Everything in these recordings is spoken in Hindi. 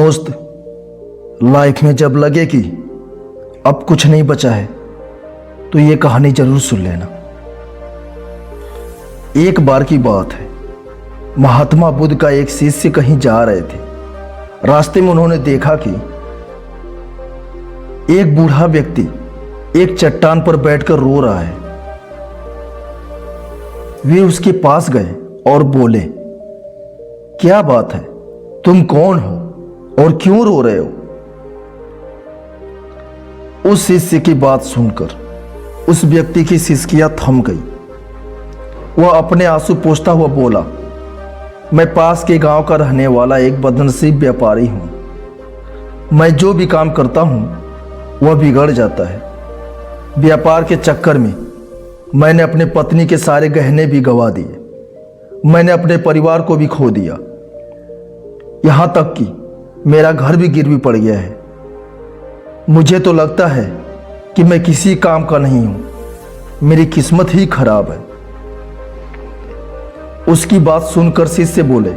दोस्त, लाइफ में जब लगे कि अब कुछ नहीं बचा है तो ये कहानी जरूर सुन लेना। एक बार की बात है, महात्मा बुद्ध का एक शिष्य कहीं जा रहे थे। रास्ते में उन्होंने देखा कि एक बूढ़ा व्यक्ति एक चट्टान पर बैठकर रो रहा है। वे उसके पास गए और बोले, क्या बात है, तुम कौन हो और क्यों रो रहे हो? उस शिष्य की बात सुनकर उस व्यक्ति की सिसकियां थम गई। वह अपने आंसू पोंछता हुआ बोला, मैं पास के गांव का रहने वाला एक बदनसीब व्यापारी हूं। मैं जो भी काम करता हूं वह बिगड़ जाता है। व्यापार के चक्कर में मैंने अपने पत्नी के सारे गहने भी गंवा दिए। मैंने अपने परिवार को भी खो दिया। यहां तक कि मेरा घर भी गिरवी पड़ गया है। मुझे तो लगता है कि मैं किसी काम का नहीं हूं। मेरी किस्मत ही खराब है। उसकी बात सुनकर शिष्य बोले,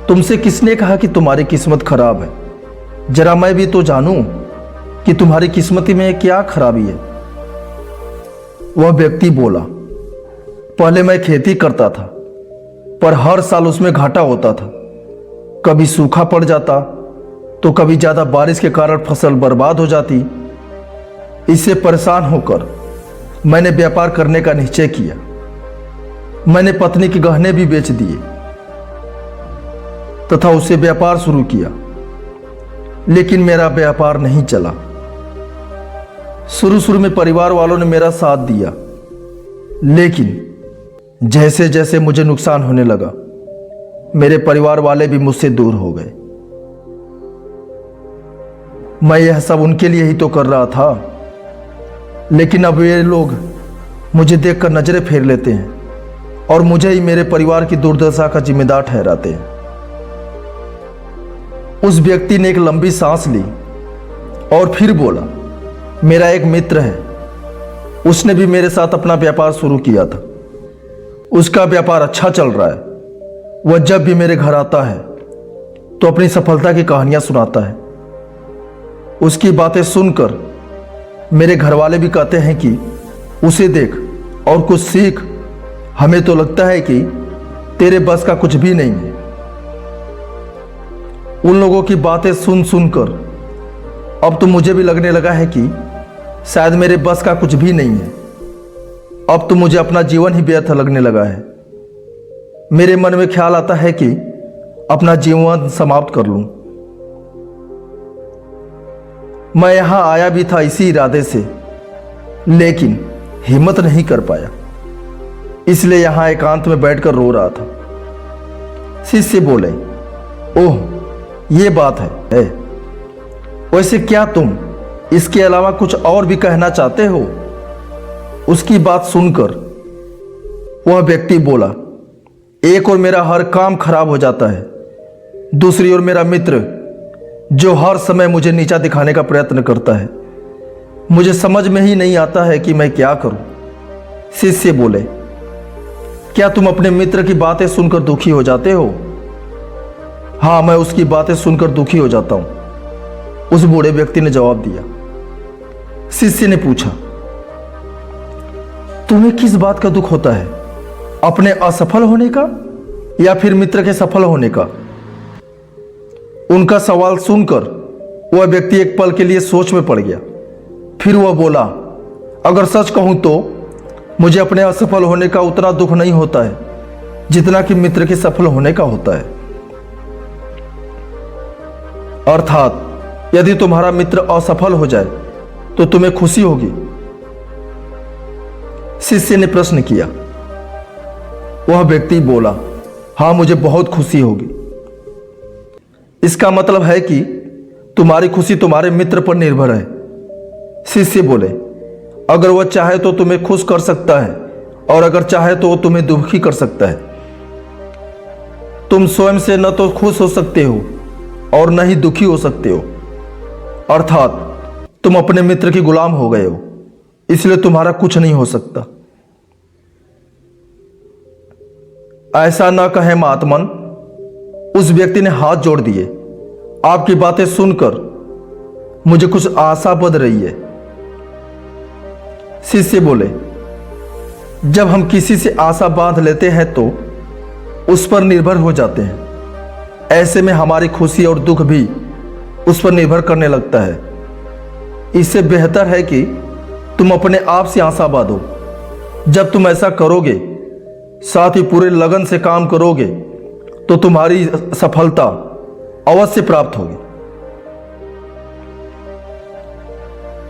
तुमसे किसने कहा कि तुम्हारी किस्मत खराब है? जरा मैं भी तो जानूं कि तुम्हारी किस्मत में क्या खराबी है। वह व्यक्ति बोला, पहले मैं खेती करता था, पर हर साल उसमें घाटा होता था। कभी सूखा पड़ जाता तो कभी ज्यादा बारिश के कारण फसल बर्बाद हो जाती। इससे परेशान होकर मैंने व्यापार करने का निश्चय किया। मैंने पत्नी के गहने भी बेच दिए तथा उससे व्यापार शुरू किया, लेकिन मेरा व्यापार नहीं चला। शुरू में परिवार वालों ने मेरा साथ दिया, लेकिन जैसे जैसे मुझे नुकसान होने लगा, मेरे परिवार वाले भी मुझसे दूर हो गए। मैं यह सब उनके लिए ही तो कर रहा था, लेकिन अब वे लोग मुझे देखकर नजरें फेर लेते हैं और मुझे ही मेरे परिवार की दुर्दशा का जिम्मेदार ठहराते हैं। उस व्यक्ति ने एक लंबी सांस ली और फिर बोला, मेरा एक मित्र है, उसने भी मेरे साथ अपना व्यापार शुरू किया था। उसका व्यापार अच्छा चल रहा है। वह जब भी मेरे घर आता है तो अपनी सफलता की कहानियां सुनाता है। उसकी बातें सुनकर मेरे घर वाले भी कहते हैं कि उसे देख और कुछ सीख। हमें तो लगता है कि तेरे बस का कुछ भी नहीं है। उन लोगों की बातें सुन सुनकर अब तो मुझे भी लगने लगा है कि शायद मेरे बस का कुछ भी नहीं है। अब तो मुझे अपना जीवन ही व्यर्थ लगने लगा है। मेरे मन में ख्याल आता है कि अपना जीवन समाप्त कर लूं। मैं यहां आया भी था इसी इरादे से, लेकिन हिम्मत नहीं कर पाया, इसलिए यहां एकांत में बैठकर रो रहा था। शिष्य बोले, ओह, ये बात है। वैसे क्या तुम इसके अलावा कुछ और भी कहना चाहते हो? उसकी बात सुनकर वह व्यक्ति बोला, एक और मेरा हर काम खराब हो जाता है, दूसरी ओर मेरा मित्र जो हर समय मुझे नीचा दिखाने का प्रयत्न करता है। मुझे समझ में ही नहीं आता है कि मैं क्या करूं। शिष्य बोले, क्या तुम अपने मित्र की बातें सुनकर दुखी हो जाते हो? हाँ, मैं उसकी बातें सुनकर दुखी हो जाता हूं, उस बूढ़े व्यक्ति ने जवाब दिया। शिष्य ने पूछा, तुम्हें किस बात का दुख होता है? अपने असफल होने का या फिर मित्र के सफल होने का? उनका सवाल सुनकर वह व्यक्ति एक पल के लिए सोच में पड़ गया। फिर वह बोला, अगर सच कहूं तो मुझे अपने असफल होने का उतना दुख नहीं होता है जितना कि मित्र के सफल होने का होता है। अर्थात यदि तुम्हारा मित्र असफल हो जाए तो तुम्हें खुशी होगी? शिष्य ने प्रश्न किया। वह व्यक्ति बोला, हां, मुझे बहुत खुशी होगी। इसका मतलब है कि तुम्हारी खुशी तुम्हारे मित्र पर निर्भर है। शिष्य बोले, अगर वह चाहे तो तुम्हें खुश कर सकता है और अगर चाहे तो वो तुम्हें दुखी कर सकता है। तुम स्वयं से न तो खुश हो सकते हो और न ही दुखी हो सकते हो। अर्थात तुम अपने मित्र के गुलाम हो गए हो, इसलिए तुम्हारा कुछ नहीं हो सकता। ऐसा न कहे महात्मन, उस व्यक्ति ने हाथ जोड़ दिए आपकी बातें सुनकर मुझे कुछ आशा बंध रही है। शिष्य बोले, जब हम किसी से आशा बांध लेते हैं तो उस पर निर्भर हो जाते हैं। ऐसे में हमारी खुशी और दुख भी उस पर निर्भर करने लगता है। इससे बेहतर है कि तुम अपने आप से आशा बांधो। जब तुम ऐसा करोगे, साथ ही पूरे लगन से काम करोगे, तो तुम्हारी सफलता अवश्य प्राप्त होगी।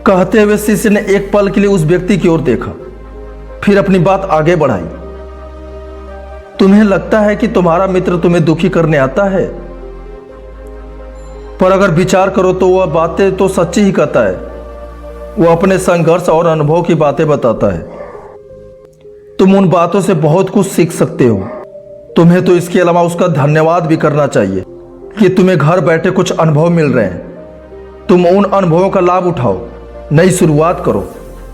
कहते हुए शिष्य ने एक पल के लिए उस व्यक्ति की ओर देखा, फिर अपनी बात आगे बढ़ाई। तुम्हें लगता है कि तुम्हारा मित्र तुम्हें दुखी करने आता है, पर अगर विचार करो तो वह बातें तो सच्ची ही कहता है। वह अपने संघर्ष और अनुभव की बातें बताता है। तुम उन बातों से बहुत कुछ सीख सकते हो। तुम्हें तो इसके अलावा उसका धन्यवाद भी करना चाहिए कि तुम्हें घर बैठे कुछ अनुभव मिल रहे हैं। तुम उन अनुभवों का लाभ उठाओ, नई शुरुआत करो,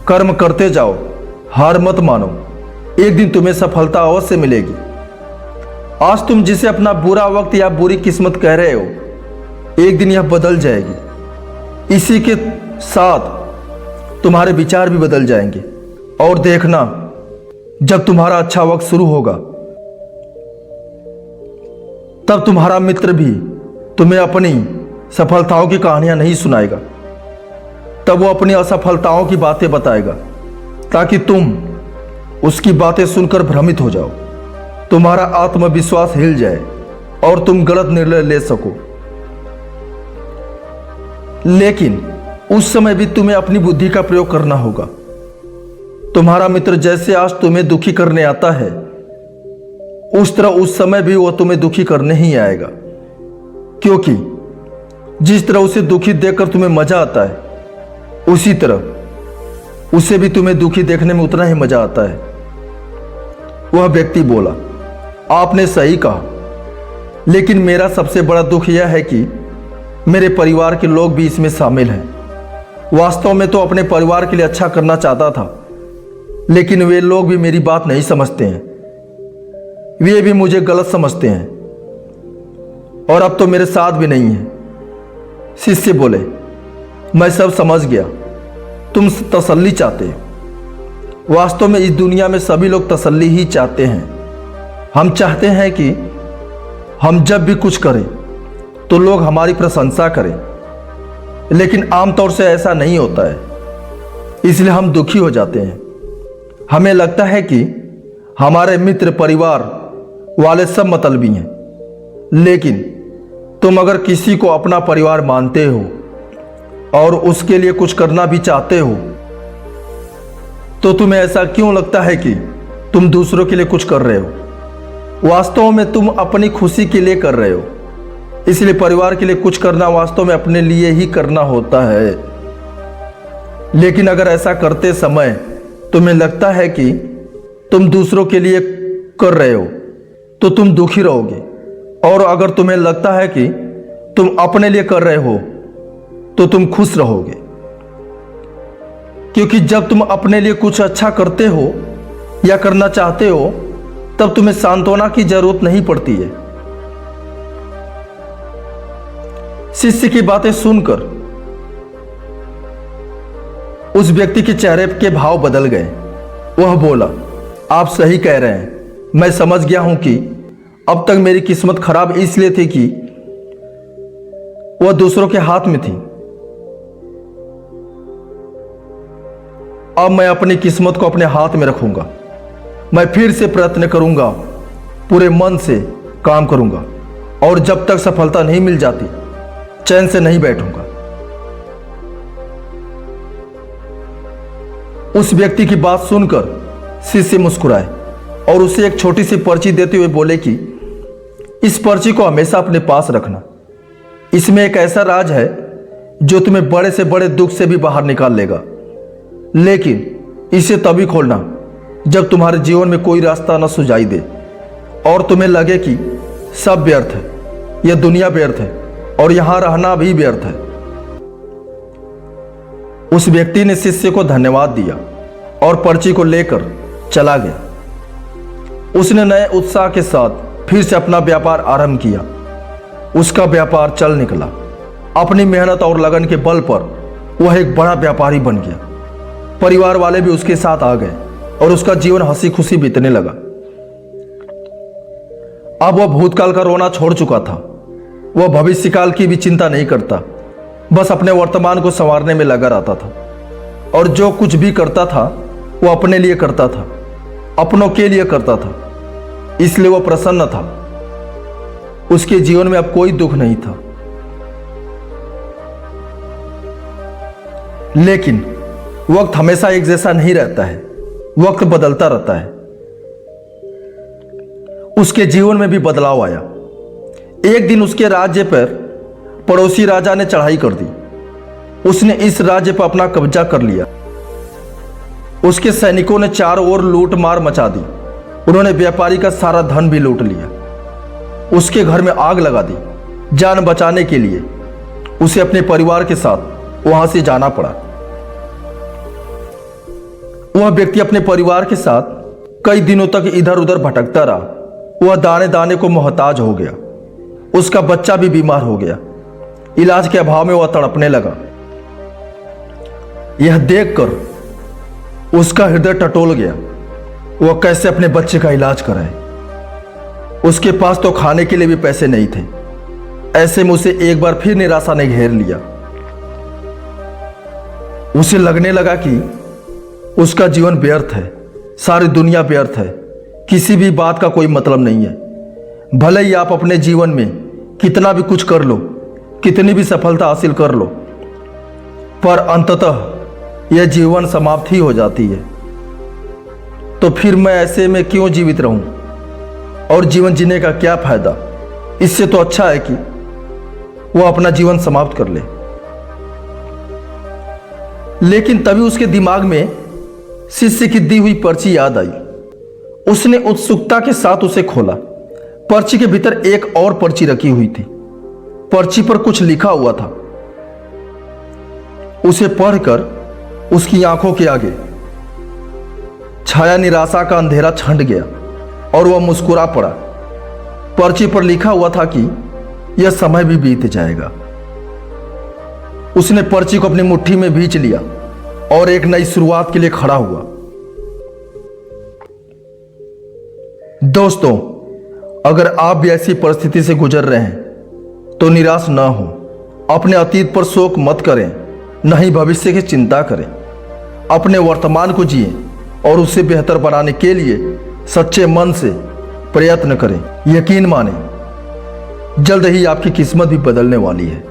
कर्म करते जाओ, हार मत मानो। एक दिन तुम्हें सफलता अवश्य मिलेगी। आज तुम जिसे अपना बुरा वक्त या बुरी किस्मत कह रहे हो, एक दिन यह बदल जाएगी। इसी के साथ तुम्हारे विचार भी बदल जाएंगे। और देखना, जब तुम्हारा अच्छा वक्त शुरू होगा, तब तुम्हारा मित्र भी तुम्हें अपनी सफलताओं की कहानियां नहीं सुनाएगा। तब वो अपनी असफलताओं की बातें बताएगा, ताकि तुम उसकी बातें सुनकर भ्रमित हो जाओ, तुम्हारा आत्मविश्वास हिल जाए और तुम गलत निर्णय ले सको। लेकिन उस समय भी तुम्हें अपनी बुद्धि का प्रयोग करना होगा। तुम्हारा मित्र जैसे आज तुम्हें दुखी करने आता है, उस तरह उस समय भी वो तुम्हें दुखी करने ही आएगा। क्योंकि जिस तरह उसे दुखी देखकर तुम्हें मजा आता है, उसी तरह उसे भी तुम्हें दुखी देखने में उतना ही मजा आता है। वह व्यक्ति बोला, आपने सही कहा, लेकिन मेरा सबसे बड़ा दुख यह है कि मेरे परिवार के लोग भी इसमें शामिल हैं। वास्तव में तो अपने परिवार के लिए अच्छा करना चाहता था, लेकिन वे लोग भी मेरी बात नहीं समझते हैं। वे भी मुझे गलत समझते हैं और अब तो मेरे साथ भी नहीं है। शिष्य बोले, मैं सब समझ गया। तुम तसल्ली चाहते हो। वास्तव में इस दुनिया में सभी लोग तसल्ली ही चाहते हैं। हम चाहते हैं कि हम जब भी कुछ करें तो लोग हमारी प्रशंसा करें, लेकिन आमतौर से ऐसा नहीं होता है, इसलिए हम दुखी हो जाते हैं। हमें लगता है कि हमारे मित्र, परिवार वाले सब मतलबी हैं। लेकिन तुम अगर किसी को अपना परिवार मानते हो और उसके लिए कुछ करना भी चाहते हो, तो तुम्हें ऐसा क्यों लगता है कि तुम दूसरों के लिए कुछ कर रहे हो? वास्तव में तुम अपनी खुशी के लिए कर रहे हो। इसलिए परिवार के लिए कुछ करना वास्तव में अपने लिए ही करना होता है। लेकिन अगर ऐसा करते समय तुम्हें लगता है कि तुम दूसरों के लिए कर रहे हो, तो तुम दुखी रहोगे। और अगर तुम्हें लगता है कि तुम अपने लिए कर रहे हो, तो तुम खुश रहोगे। क्योंकि जब तुम अपने लिए कुछ अच्छा करते हो या करना चाहते हो, तब तुम्हें सांत्वना की जरूरत नहीं पड़ती है। शिष्य की बातें सुनकर उस व्यक्ति के चेहरे के भाव बदल गए। वह बोला, आप सही कह रहे हैं। मैं समझ गया हूं कि अब तक मेरी किस्मत खराब इसलिए थी कि वह दूसरों के हाथ में थी। अब मैं अपनी किस्मत को अपने हाथ में रखूंगा। मैं फिर से प्रयत्न करूंगा, पूरे मन से काम करूंगा, और जब तक सफलता नहीं मिल जाती, चैन से नहीं बैठूंगा। उस व्यक्ति की बात सुनकर शिष्य मुस्कुराए और उसे एक छोटी सी पर्ची देते हुए बोले कि इस पर्ची को हमेशा अपने पास रखना। इसमें एक ऐसा राज है जो तुम्हें बड़े से बड़े दुख से भी बाहर निकाल लेगा। लेकिन इसे तभी खोलना जब तुम्हारे जीवन में कोई रास्ता न सुझाई दे और तुम्हें लगे कि सब व्यर्थ है, यह दुनिया व्यर्थ है और यहां रहना भी व्यर्थ है। उस व्यक्ति ने शिष्य को धन्यवाद दिया और पर्ची को लेकर चला गया। उसने नए उत्साह के साथ फिर से अपना व्यापार आरंभ किया। उसका व्यापार चल निकला। अपनी मेहनत और लगन के बल पर वह एक बड़ा व्यापारी बन गया। परिवार वाले भी उसके साथ आ गए और उसका जीवन हंसी खुशी बीतने लगा। अब वह भूतकाल का रोना छोड़ चुका था। वह भविष्यकाल की भी चिंता नहीं करता, बस अपने वर्तमान को संवारने में लगा रहता था। और जो कुछ भी करता था वो अपने लिए करता था, अपनों के लिए करता था, इसलिए वह प्रसन्न था। उसके जीवन में अब कोई दुख नहीं था। लेकिन वक्त हमेशा एक जैसा नहीं रहता है, वक्त बदलता रहता है। उसके जीवन में भी बदलाव आया। एक दिन उसके राज्य पर पड़ोसी राजा ने चढ़ाई कर दी। उसने इस राज्य पर अपना कब्जा कर लिया। उसके सैनिकों ने चारों ओर लूट मार मचा दी। उन्होंने व्यापारी का सारा धन भी लूट लिया। उसके घर में आग लगा दी। जान बचाने के लिए उसे अपने परिवार के साथ वहां से जाना पड़ा। वह व्यक्ति अपने परिवार के साथ कई दिनों तक इधर उधर भटकता रहा। वह दाने दाने को मोहताज हो गया। उसका बच्चा भी बीमार हो गया। इलाज के अभाव में वह तड़पने लगा। यह देखकर उसका हृदय टटोल गया। वह कैसे अपने बच्चे का इलाज कराए। उसके पास तो खाने के लिए भी पैसे नहीं थे। ऐसे में उसे एक बार फिर निराशा ने घेर लिया। उसे लगने लगा कि उसका जीवन व्यर्थ है, सारी दुनिया व्यर्थ है, किसी भी बात का कोई मतलब नहीं है। भले ही आप अपने जीवन में कितना भी कुछ कर लो, कितनी भी सफलता हासिल कर लो, पर अंततः यह जीवन समाप्त ही हो जाती है। तो फिर मैं ऐसे में क्यों जीवित रहूं और जीवन जीने का क्या फायदा। इससे तो अच्छा है कि वह अपना जीवन समाप्त कर ले। लेकिन तभी उसके दिमाग में शिष्य की दी हुई पर्ची याद आई। उसने उत्सुकता के साथ उसे खोला। पर्ची के भीतर एक और पर्ची रखी हुई थी। पर्ची पर कुछ लिखा हुआ था। उसे पढ़कर उसकी आंखों के आगे छाया निराशा का अंधेरा छंट गया और वह मुस्कुरा पड़ा। पर्ची पर लिखा हुआ था कि यह समय भी बीत जाएगा। उसने पर्ची को अपनी मुट्ठी में भींच लिया और एक नई शुरुआत के लिए खड़ा हुआ। दोस्तों, अगर आप भी ऐसी परिस्थिति से गुजर रहे हैं तो निराश न हो। अपने अतीत पर शोक मत करें, न ही भविष्य की चिंता करें। अपने वर्तमान को जिए और उसे बेहतर बनाने के लिए सच्चे मन से प्रयत्न करें। यकीन माने, जल्द ही आपकी किस्मत भी बदलने वाली है।